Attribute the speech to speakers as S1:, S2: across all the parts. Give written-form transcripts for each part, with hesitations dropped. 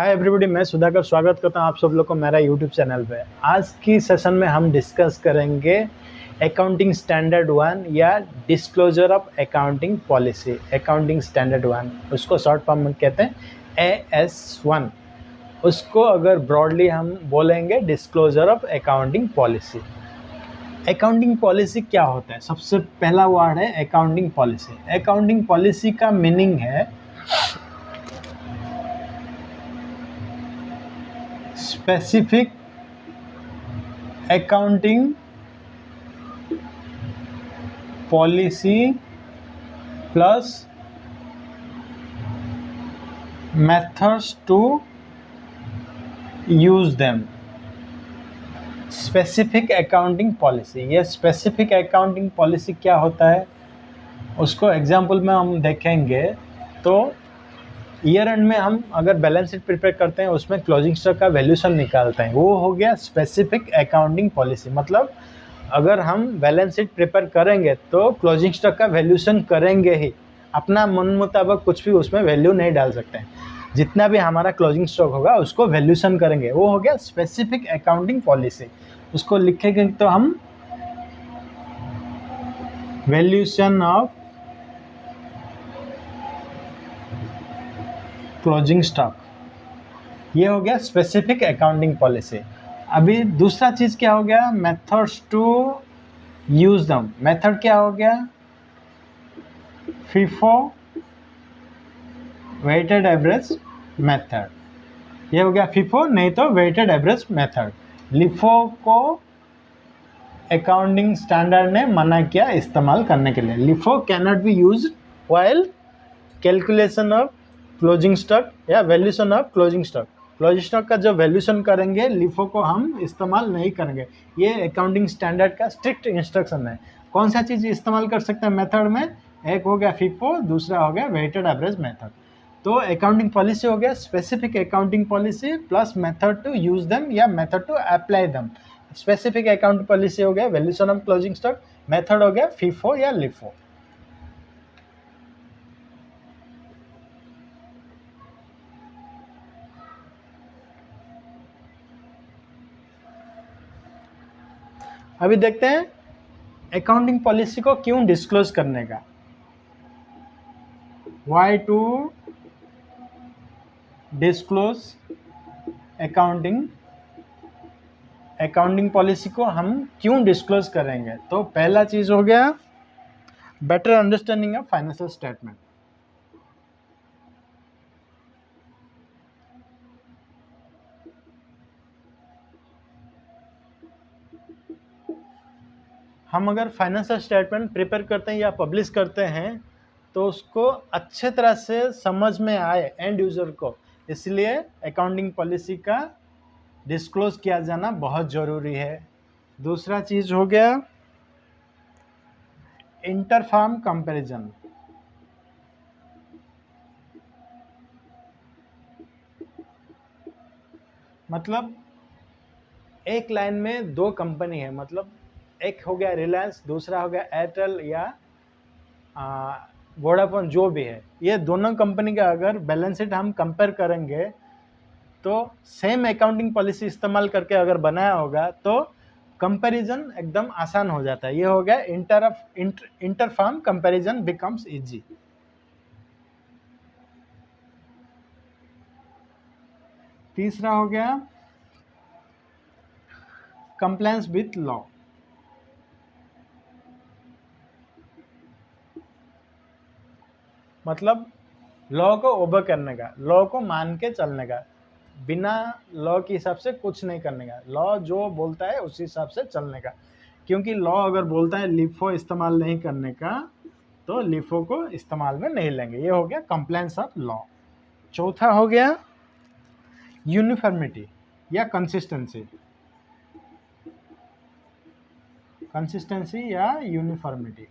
S1: Hi everybody, मैं सुधाकर स्वागत करता हूं आप सब लोग को मेरा यूट्यूब चैनल पे। आज की सेशन में हम डिस्कस करेंगे अकाउंटिंग स्टैंडर्ड 1 या disclosure of accounting policy. Accounting standard 1 उसको शॉर्ट फॉर्म में कहते हैं AS1। उसको अगर ब्रॉडली हम बोलेंगे disclosure of accounting policy. Accounting policy क्या होता है? सबसे पहला वर्ड है अकाउंटिंग पॉलिसी। अकाउंटिंग पॉलिसी का मीनिंग है specific accounting policy plus methods to use them. Specific accounting policy, ये स्पेसिफिक अकाउंटिंग पॉलिसी क्या होता है उसको एग्जाम्पल में हम देखेंगे। तो ईयर एंड में हम अगर बैलेंस शीट प्रिपेयर करते हैं उसमें क्लोजिंग स्टॉक का वैल्यूएशन निकालते हैं, वो हो गया स्पेसिफिक अकाउंटिंग पॉलिसी। मतलब अगर हम बैलेंस शीट प्रिपेयर करेंगे तो क्लोजिंग स्टॉक का वैल्यूएशन करेंगे ही, अपना मन मुताबिक कुछ भी उसमें वैल्यू नहीं डाल सकते हैं। जितना भी हमारा क्लोजिंग स्टॉक होगा उसको वैल्यूएशन करेंगे, वो हो गया स्पेसिफिक अकाउंटिंग पॉलिसी। उसको लिखेंगे तो हम वैल्यूएशन ऑफ क्लोजिंग स्टॉक, ये हो गया स्पेसिफिक अकाउंटिंग पॉलिसी। अभी दूसरा चीज़ क्या हो गया? Methods to use them. Method क्या हो गया? FIFO वेटेड एवरेज मेथड, ये हो गया FIFO, नहीं तो वेटेड एवरेज मेथड। LIFO को अकाउंटिंग स्टैंडर्ड ने मना किया इस्तेमाल करने के लिए। LIFO can not be used while calculation of closing stock या valuation of closing stock. Closing stock का जो वैल्यूएशन करेंगे LIFO को हम इस्तेमाल नहीं करेंगे। ये अकाउंटिंग स्टैंडर्ड का स्ट्रिक्ट इंस्ट्रक्शन है। कौन सा चीज़ इस्तेमाल कर सकते हैं मेथड में? एक हो गया FIFO, दूसरा हो गया वेटेड एवरेज मेथड। तो अकाउंटिंग पॉलिसी हो गया specific accounting policy plus method to use them या method to apply them. Specific accounting policy हो गया valuation of closing stock, method हो गया FIFO या LIFO। अभी देखते हैं अकाउंटिंग पॉलिसी को क्यों डिस्क्लोज करने का। Why to disclose accounting policy को हम क्यों डिस्क्लोज करेंगे? तो पहला चीज हो गया better understanding of financial statement. हम अगर फाइनेंशियल स्टेटमेंट प्रिपेयर करते हैं या पब्लिश करते हैं तो उसको अच्छे तरह से समझ में आए एंड यूजर को, इसलिए अकाउंटिंग पॉलिसी का डिस्क्लोज किया जाना बहुत ज़रूरी है। दूसरा चीज़ हो गया इंटरफर्म कंपैरिजन। मतलब एक लाइन में दो कंपनी है, मतलब एक हो गया रिलायंस, दूसरा हो गया एयरटेल या वोडाफोन, जो भी है। ये दोनों कंपनी का अगर बैलेंस शीट हम कंपेयर करेंगे तो सेम अकाउंटिंग पॉलिसी इस्तेमाल करके अगर बनाया होगा तो कंपैरिजन एकदम आसान हो जाता है। ये हो गया इंटरफर्म कंपैरिजन बिकम्स इजी। तीसरा हो गया कंप्लायंस विथ लॉ। मतलब लॉ को ओबे करने का, लॉ को मान के चलने का, बिना लॉ के हिसाब से कुछ नहीं करने का, लॉ जो बोलता है उसी हिसाब से चलने का। क्योंकि लॉ अगर बोलता है LIFO इस्तेमाल नहीं करने का तो LIFO को इस्तेमाल में नहीं लेंगे। ये हो गया कंप्लायंस ऑफ लॉ। चौथा हो गया यूनिफॉर्मिटी या कंसिस्टेंसी। कंसिस्टेंसी या यूनिफॉर्मिटी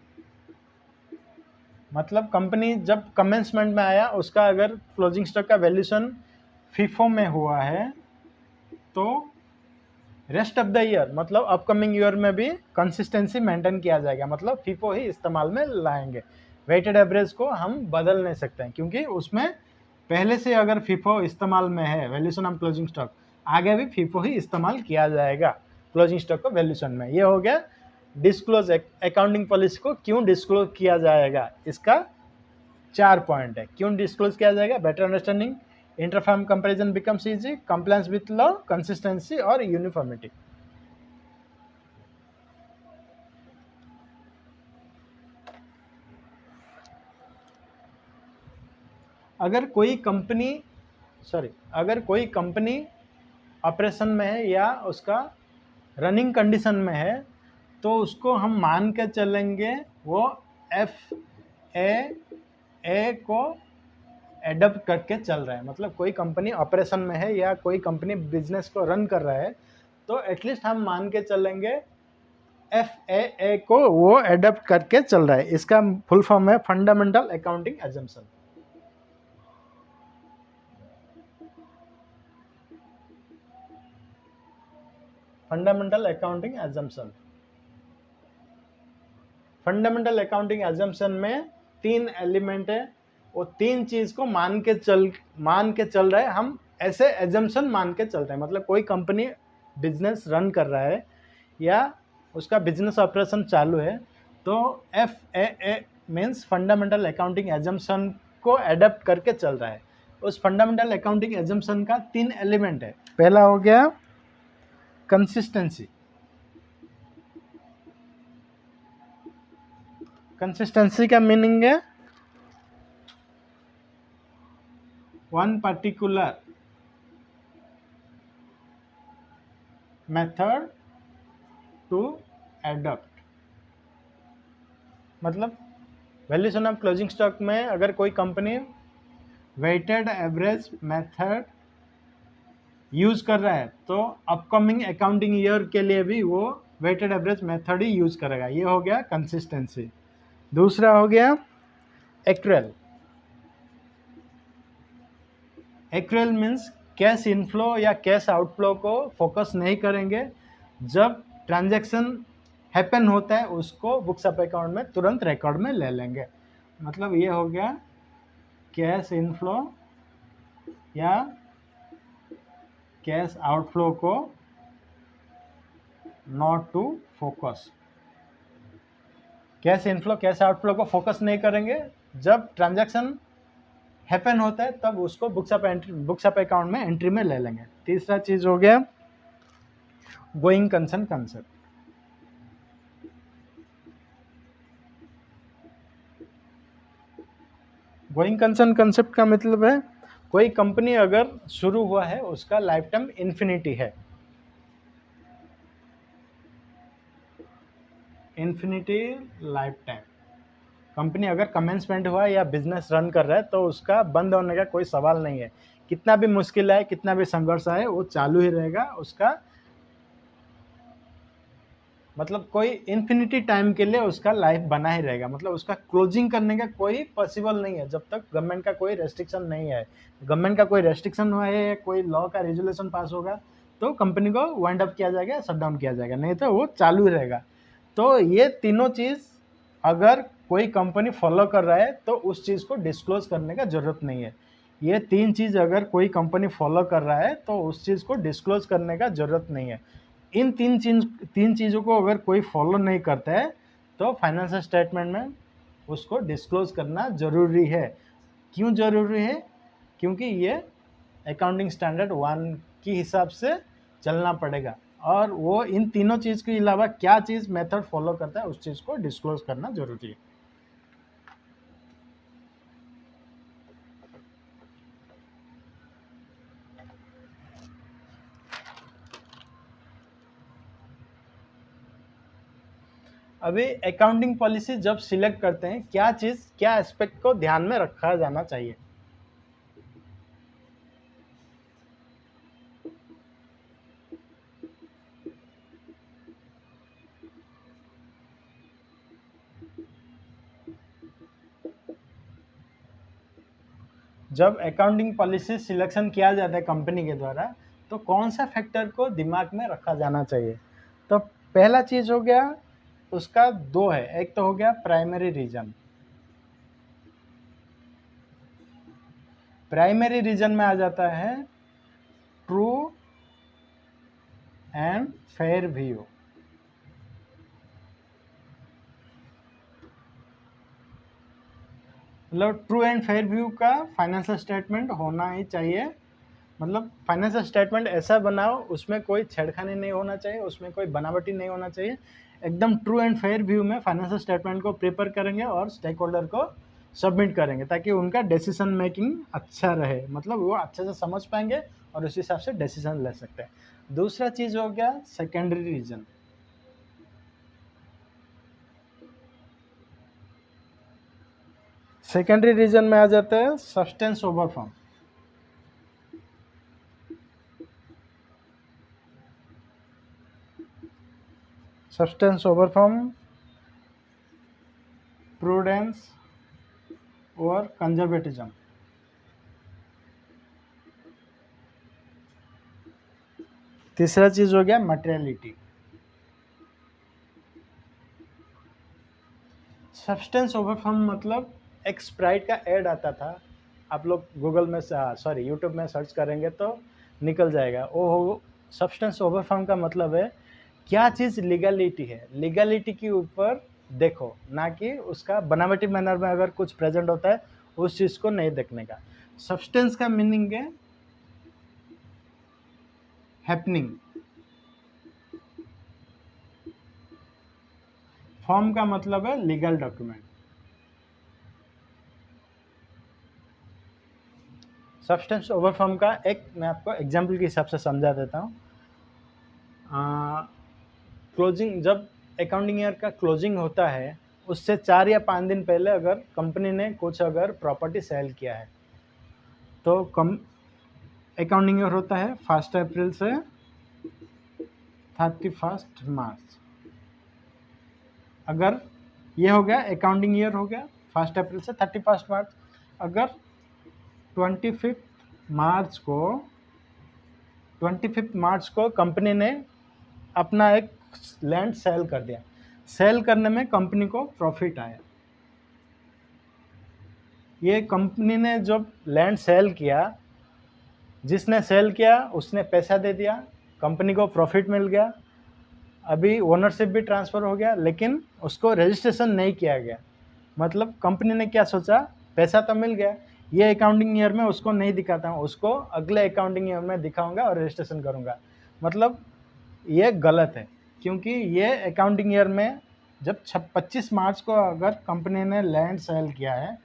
S1: मतलब कंपनी जब कमेंसमेंट में आया उसका अगर क्लोजिंग स्टॉक का वैल्यूएशन FIFO में हुआ है तो रेस्ट ऑफ द ईयर मतलब अपकमिंग ईयर में भी कंसिस्टेंसी मेंटेन किया जाएगा, मतलब FIFO ही इस्तेमाल में लाएंगे। वेटेड एवरेज को हम बदल नहीं सकते हैं क्योंकि उसमें पहले से अगर फीफो इस्तेमाल में है वैल्यूएशन ऑफ क्लोजिंग स्टॉक, आगे भी फीफो ही इस्तेमाल किया जाएगा क्लोजिंग स्टॉक को वैल्यूएशन में। ये हो गया डिस्क्लोज अकाउंटिंग पॉलिसी को क्यों डिस्क्लोज किया जाएगा, इसका 4 पॉइंट है। क्यों डिस्क्लोज किया जाएगा? Better understanding, interfirm comparison becomes easy, compliance with law, consistency और यूनिफॉर्मिटी। अगर कोई कंपनी ऑपरेशन में है या उसका रनिंग कंडीशन में है, तो उसको हम मान के चलेंगे वो FAA को एडप्ट करके चल रहा है। मतलब कोई कंपनी ऑपरेशन में है या कोई कंपनी बिजनेस को रन कर रहा है, तो एटलीस्ट हम मान के चलेंगे FAA को वो एडप्ट करके चल रहा है। इसका फुल फॉर्म है fundamental accounting assumption. Fundamental accounting assumption. Fundamental accounting assumption में 3 एलिमेंट है। वो 3 चीज को मान के चल रहा है। हम ऐसे एजम्पशन मान के चल रहे हैं। मतलब कोई कंपनी बिजनेस रन कर रहा है या उसका बिजनेस ऑपरेशन चालू है, तो FAA means fundamental accounting assumption को एडप्ट करके चल रहा है। उस फंडामेंटल अकाउंटिंग एजम्पशन का 3 एलिमेंट है। पहला हो गया कंसिस्टेंसी। कंसिस्टेंसी का मीनिंग है one particular method to adopt. मतलब वैल्यूएशन ऑफ क्लोजिंग स्टॉक में अगर कोई company weighted average method use कर रहा है, तो अपकमिंग अकाउंटिंग ईयर के लिए भी वो वेटेड एवरेज मेथड ही यूज करेगा। ये हो गया कंसिस्टेंसी। दूसरा हो गया accrual. Accrual means cash inflow या कैश आउटफ्लो को फोकस नहीं करेंगे। जब ट्रांजैक्शन हैपन होता है उसको बुक्स ऑफ अकाउंट में तुरंत रिकॉर्ड में ले लेंगे। मतलब ये हो गया कैश इनफ्लो या कैश आउटफ्लो को not to focus. Cash inflow cash outflow को फोकस नहीं करेंगे। जब ट्रांजैक्शन हैपन होता है तब उसको बुक्स ऑफ अकाउंट में एंट्री में ले लेंगे। तीसरा चीज हो गया going concern concept. Going concern concept का मतलब है कोई कंपनी अगर शुरू हुआ है उसका लाइफ टाइम इन्फिनिटी है। Infinity life time. कंपनी अगर कमेंसमेंट हुआ या बिजनेस रन कर रहा है तो उसका बंद होने का कोई सवाल नहीं है। कितना भी मुश्किल आए, कितना भी संघर्ष आए, वो चालू ही रहेगा। उसका मतलब कोई इन्फिनिटी टाइम के लिए उसका लाइफ बना ही रहेगा। मतलब उसका क्लोजिंग करने का कोई पॉसिबल नहीं है जब तक गवर्नमेंट का कोई रेस्ट्रिक्शन नहीं है। गवर्नमेंट का कोई रेस्ट्रिक्शन हुआ है, कोई लॉ का रेजुलेशन पास होगा तो कंपनी को वाइंड अप किया जाएगा, शट डाउन किया जाएगा, नहीं तो वो चालू ही रहेगा। तो ये तीनों चीज़ अगर कोई कंपनी फॉलो कर रहा है तो उस चीज़ को डिस्क्लोज करने का ज़रूरत नहीं है। ये 3 चीज़ अगर कोई कंपनी फॉलो कर रहा है तो उस चीज़ को डिस्क्लोज करने का ज़रूरत नहीं है। इन 3 चीज़ों को अगर कोई फॉलो नहीं करता है तो फाइनेंशियल स्टेटमेंट में उसको डिस्क्लोज करना ज़रूरी है। क्यों ज़रूरी है? क्योंकि ये अकाउंटिंग स्टैंडर्ड 1 के हिसाब से चलना पड़ेगा और वो इन तीनों चीज़ के अलावा क्या चीज़ मेथड फॉलो करता है उस चीज़ को डिस्क्लोज करना ज़रूरी है। अभी अकाउंटिंग पॉलिसी जब सिलेक्ट करते हैं क्या एस्पेक्ट को ध्यान में रखा जाना चाहिए? जब अकाउंटिंग पॉलिसी सिलेक्शन किया जाता है कंपनी के द्वारा तो कौन सा फैक्टर को दिमाग में रखा जाना चाहिए? तो पहला चीज़ हो गया, उसका 2 है। एक तो हो गया प्राइमरी रीजन। प्राइमरी रीजन में आ जाता है ट्रू एंड फेयर व्यू। मतलब ट्रू एंड फेयर व्यू का फाइनेंशियल स्टेटमेंट होना ही चाहिए। मतलब फाइनेंशियल स्टेटमेंट ऐसा बनाओ उसमें कोई छेड़खानी नहीं होना चाहिए, उसमें कोई बनावटी नहीं होना चाहिए। एकदम ट्रू एंड फेयर व्यू में फाइनेंशियल स्टेटमेंट को प्रिपेयर करेंगे और स्टेक होल्डर को सबमिट करेंगे ताकि उनका डिसीजन मेकिंग अच्छा रहे, मतलब वो अच्छे से समझ पाएंगे और उस हिसाब से डिसीजन ले सकते हैं। दूसरा चीज़ हो गया सेकेंडरी रीजन। सेकेंडरी रीजन में आ जाता है substance over form. Substance over form, prudence और कंजर्वेटिज्म। तीसरा चीज हो गया मटेरियलिटी। सब्सटेंस ओवर फॉर्म मतलब एक स्प्राइट का ऐड आता था, आप लोग गूगल में सॉरी यूट्यूब में सर्च करेंगे तो निकल जाएगा। वो सब्सटेंस ओवर फॉर्म का मतलब है क्या चीज़ लीगलिटी है, लीगलिटी के ऊपर देखो, ना कि उसका बनावटी मैनर में अगर कुछ प्रेजेंट होता है उस चीज़ को नहीं देखने का। सब्सटेंस का मीनिंग है हैपनिंग, फॉर्म का मतलब है legal document. Substance over form का एक मैं आपको एग्जाम्पल के हिसाब से समझा देता हूँ। क्लोजिंग, जब अकाउंटिंग ईयर का क्लोजिंग होता है उससे 4 या 5 दिन पहले अगर कंपनी ने कुछ अगर प्रॉपर्टी सेल किया है तो अकाउंटिंग ईयर होता है 1 अप्रैल से 31 मार्च। अगर ये हो गया अकाउंटिंग ईयर हो गया 1 अप्रैल से 31 मार्च। अगर 25 मार्च को कंपनी ने अपना एक लैंड सेल कर दिया, सेल करने में कंपनी को प्रॉफिट आया। ये कंपनी ने जब लैंड सेल किया, जिसने सेल किया उसने पैसा दे दिया, कंपनी को प्रॉफिट मिल गया, अभी ओनरशिप भी ट्रांसफ़र हो गया, लेकिन उसको रजिस्ट्रेशन नहीं किया गया। मतलब कंपनी ने क्या सोचा, पैसा तो मिल गया, ये अकाउंटिंग ईयर में उसको नहीं दिखाता हूँ, उसको अगले अकाउंटिंग ईयर में दिखाऊंगा और रजिस्ट्रेशन करूँगा। मतलब ये गलत है, क्योंकि ये अकाउंटिंग ईयर में जब 25 मार्च को अगर कंपनी ने लैंड सेल किया है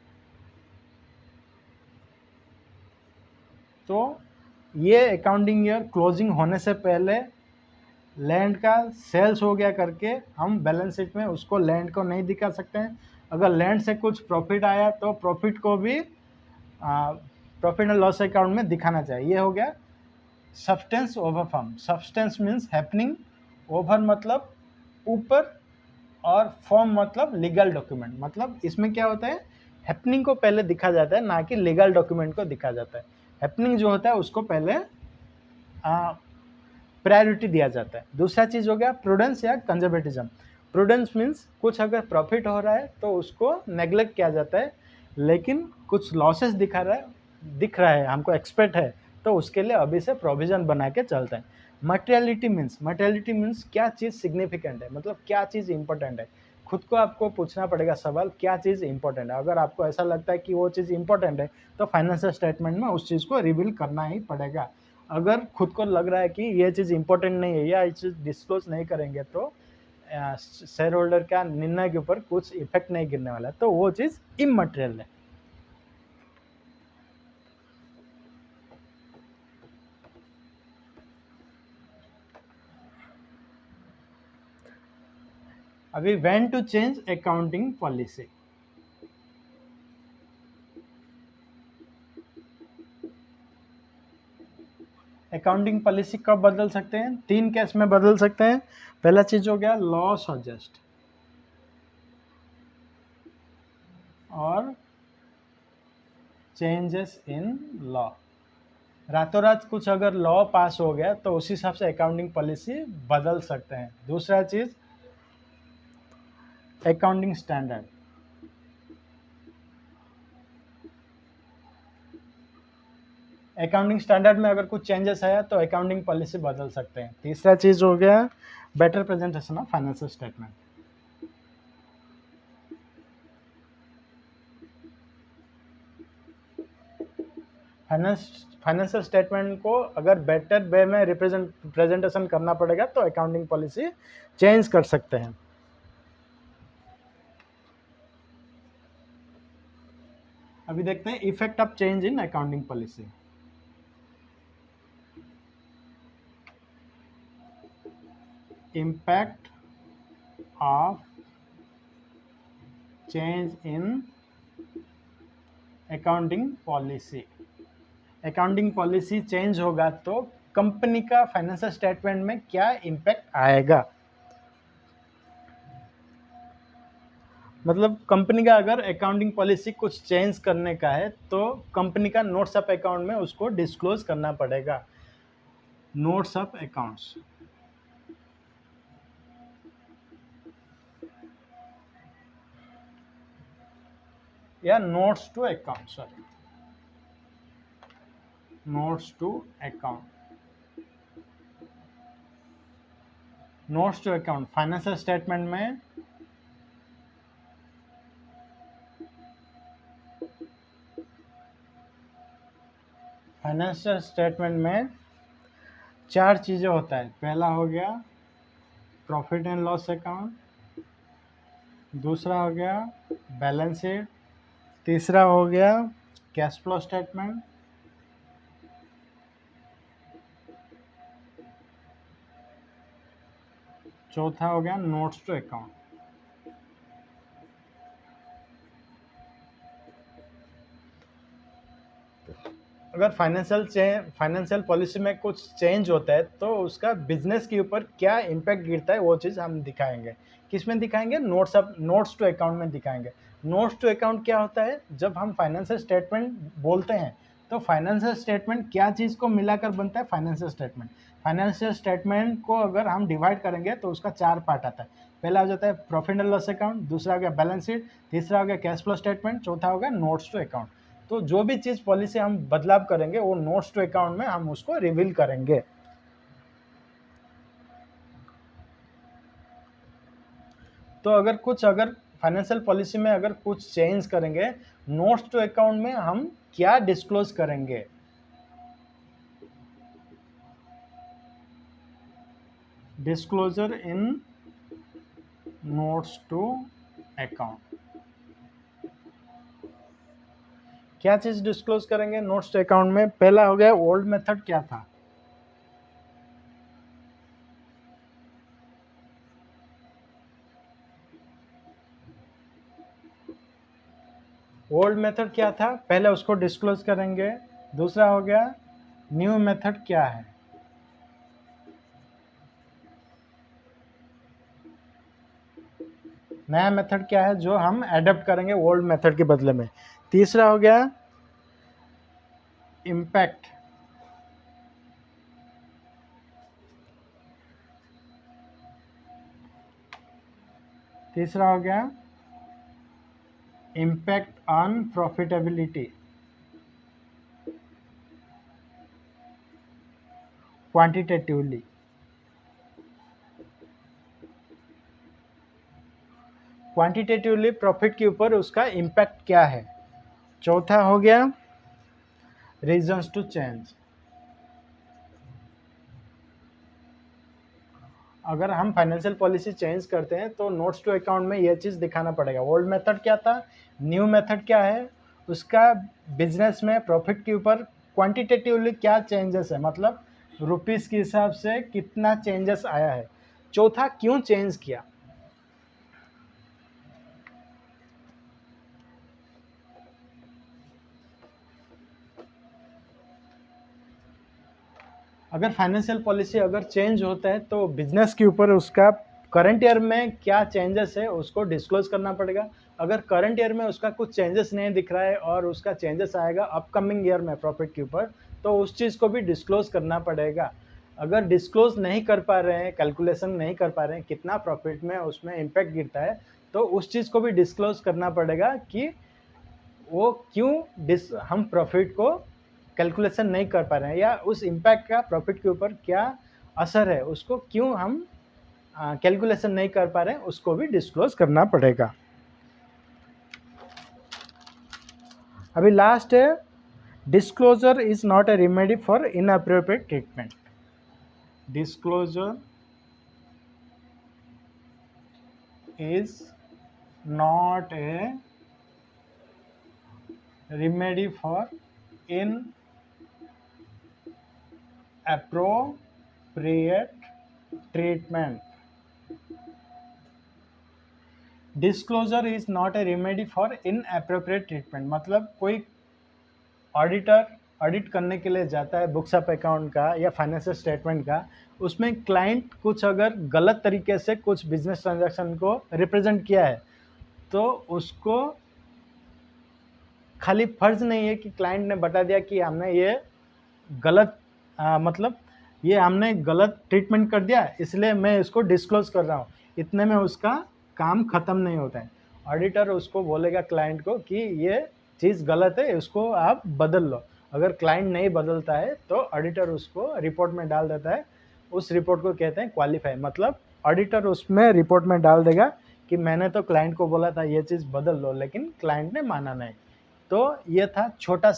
S1: तो ये अकाउंटिंग ईयर क्लोजिंग होने से पहले लैंड का सेल्स हो गया करके हम बैलेंस शीट में उसको लैंड को नहीं दिखा सकते हैं। अगर लैंड से कुछ प्रॉफिट आया तो प्रॉफिट को भी प्रॉफिट एंड लॉस अकाउंट में दिखाना चाहिए। ये हो गया substance over form. Substance means happening, over मतलब ऊपर और फॉर्म मतलब लीगल डॉक्यूमेंट। मतलब इसमें क्या होता है, हैपनिंग को पहले दिखा जाता है, ना कि लीगल डॉक्यूमेंट को दिखा जाता है। हैपनिंग जो होता है उसको पहले प्रायोरिटी दिया जाता है। दूसरा चीज़ हो गया प्रूडेंस या कंजर्वेटिज्म। प्रूडेंस मीन्स कुछ अगर प्रॉफिट हो रहा है तो उसको नेग्लेक्ट किया जाता है, लेकिन कुछ लॉसेस दिख रहा है हमको एक्सपेक्ट है तो उसके लिए अभी से प्रोविजन बना के चलते हैं। मटेरियलिटी मीन्स क्या चीज़ सिग्निफिकेंट है, मतलब क्या चीज़ इंपॉर्टेंट है। खुद को आपको पूछना पड़ेगा सवाल, क्या चीज़ इंपॉर्टेंट है। अगर आपको ऐसा लगता है कि वो चीज़ इंपॉर्टेंट है तो फाइनेंशियल स्टेटमेंट में उस चीज़ को रिवील करना ही पड़ेगा। अगर खुद को लग रहा है कि ये चीज़ इंपॉर्टेंट नहीं है या ये चीज़ डिस्क्लोज नहीं करेंगे तो शेयर होल्डर का निर्णय के ऊपर कुछ इफेक्ट नहीं गिरने वाला है, तो वो चीज़ इमटेरियल है। अभी when to change accounting policy. Accounting policy कब बदल सकते हैं, 3 केस में बदल सकते हैं। पहला चीज हो गया लॉ सजेस्ट और चेंजेस इन लॉ। रातों रात कुछ अगर लॉ पास हो गया तो उस हिसाब से अकाउंटिंग पॉलिसी बदल सकते हैं। दूसरा चीज अकाउंटिंग स्टैंडर्ड। अकाउंटिंग स्टैंडर्ड में अगर कुछ चेंजेस आया तो अकाउंटिंग पॉलिसी बदल सकते हैं। तीसरा चीज़ हो गया better presentation of financial statement. Financial statement को अगर बेटर वे में प्रेजेंटेशन करना पड़ेगा तो अकाउंटिंग पॉलिसी चेंज कर सकते हैं। अभी देखते हैं effect of change in accounting policy. Impact of change in accounting policy. Accounting policy change होगा तो कंपनी का फाइनेंशियल स्टेटमेंट में क्या इम्पैक्ट आएगा। मतलब कंपनी का अगर अकाउंटिंग पॉलिसी कुछ चेंज करने का है तो कंपनी का नोट्स ऑफ अकाउंट में उसको डिस्क्लोज करना पड़ेगा। नोट्स ऑफ अकाउंट्स या notes to account, sorry, notes to account. Notes to account financial statement में चार चीज़ें होता है। पहला हो गया प्रॉफिट एंड लॉस अकाउंट, दूसरा हो गया बैलेंस शीट, तीसरा हो गया कैश फ्लो स्टेटमेंट, चौथा हो गया नोट्स टू अकाउंट। अगर फाइनेंशियल पॉलिसी में कुछ चेंज होता है तो उसका बिजनेस के ऊपर क्या इम्पैक्ट गिरता है वो चीज़ हम दिखाएंगे। किस में दिखाएंगे? नोट्स टू अकाउंट में दिखाएंगे। नोट्स टू अकाउंट क्या होता है? जब हम फाइनेंशियल स्टेटमेंट बोलते हैं तो फाइनेंशियल स्टेटमेंट क्या चीज़ को मिलाकर बनता है? फाइनेंशियल स्टेटमेंट को अगर हम डिवाइड करेंगे तो उसका 4 पार्ट आता है। पहला हो जाता है प्रॉफिट एंड लॉस अकाउंट, दूसरा हो गया बैलेंस शीट, तीसरा हो गया कैश फ्लो स्टेटमेंट, चौथा हो गया नोट्स टू अकाउंट। तो जो भी चीज़ पॉलिसी हम बदलाव करेंगे वो नोट्स टू अकाउंट में हम उसको रिवील करेंगे। तो अगर फाइनेंशियल पॉलिसी में अगर कुछ चेंज करेंगे, नोट्स टू अकाउंट में हम क्या डिस्क्लोज करेंगे? Disclosure in notes to account. क्या चीज डिस्क्लोज करेंगे नोट्स टू अकाउंट में? पहला हो गया ओल्ड मेथड। क्या था? ओल्ड मेथड क्या था, पहले उसको डिस्क्लोज करेंगे। दूसरा हो गया न्यू मेथड क्या है? नया मेथड क्या है जो हम एडप्ट करेंगे ओल्ड मेथड के बदले में। तीसरा हो गया इम्पैक्ट। तीसरा हो गया impact on profitability, quantitatively. Quantitatively profit के ऊपर उसका इम्पैक्ट क्या है। चौथा हो गया रीजंस टू चेंज। अगर हम फाइनेंशियल पॉलिसी चेंज करते हैं तो नोट्स टू अकाउंट में यह चीज़ दिखाना पड़ेगा। ओल्ड मेथड क्या था, न्यू मेथड क्या है, उसका बिजनेस में प्रॉफिट के ऊपर क्वांटिटेटिवली क्या चेंजेस है, मतलब रुपीस के हिसाब से कितना चेंजेस आया है। चौथा क्यों चेंज किया। अगर फाइनेंशियल पॉलिसी अगर चेंज होता है तो बिजनेस के ऊपर उसका करंट ईयर में क्या चेंजेस है उसको डिस्क्लोज करना पड़ेगा। अगर करंट ईयर में उसका कुछ चेंजेस नहीं दिख रहा है और उसका चेंजेस आएगा अपकमिंग ईयर में प्रॉफिट के ऊपर तो उस चीज़ को भी डिस्क्लोज करना पड़ेगा। अगर डिस्क्लोज नहीं कर पा रहे हैं, कैलकुलेशन नहीं कर पा रहे हैं कितना प्रॉफिट में उसमें इम्पैक्ट गिरता है तो उस चीज़ को भी डिस्क्लोज करना पड़ेगा कि वो क्यों हम प्रॉफिट को कैलकुलेशन नहीं कर पा रहे हैं या उस इम्पैक्ट का प्रॉफिट के ऊपर क्या असर है, उसको क्यों हम कैलकुलेशन नहीं कर पा रहे हैं, उसको भी डिस्क्लोज करना पड़ेगा। अभी लास्ट है, disclosure is not a remedy for inappropriate treatment. Disclosure is not a remedy for inappropriate treatment। Disclosure is not a remedy for inappropriate treatment, मतलब कोई ऑडिटर ऑडिट करने के लिए जाता है बुक्स ऑफ अकाउंट का या फाइनेंशियल स्टेटमेंट का, उसमें क्लाइंट कुछ अगर गलत तरीके से कुछ बिजनेस ट्रांजैक्शन को रिप्रेजेंट किया है, तो उसको खाली फर्ज नहीं है कि क्लाइंट ने बता दिया कि हमने ये गलत मतलब ये हमने गलत ट्रीटमेंट कर दिया इसलिए मैं इसको डिस्क्लोज कर रहा हूँ, इतने में उसका काम ख़त्म नहीं होता है। ऑडिटर उसको बोलेगा क्लाइंट को कि ये चीज़ गलत है, इसको आप बदल लो। अगर क्लाइंट नहीं बदलता है तो ऑडिटर उसको रिपोर्ट में डाल देता है, उस रिपोर्ट को कहते हैं क्वालिफाई, मतलब ऑडिटर उसमें रिपोर्ट में डाल देगा कि मैंने तो क्लाइंट को बोला था ये चीज़ बदल लो, लेकिन क्लाइंट ने माना नहीं। तो ये था छोटा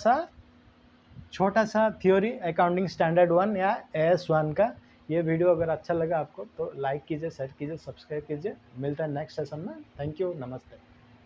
S1: सा थ्योरी अकाउंटिंग स्टैंडर्ड 1 या AS1 का। ये वीडियो अगर अच्छा लगा आपको तो लाइक कीजिए, शेयर कीजिए, सब्सक्राइब कीजिए। मिलता है नेक्स्ट सेशन में। थैंक यू, नमस्ते।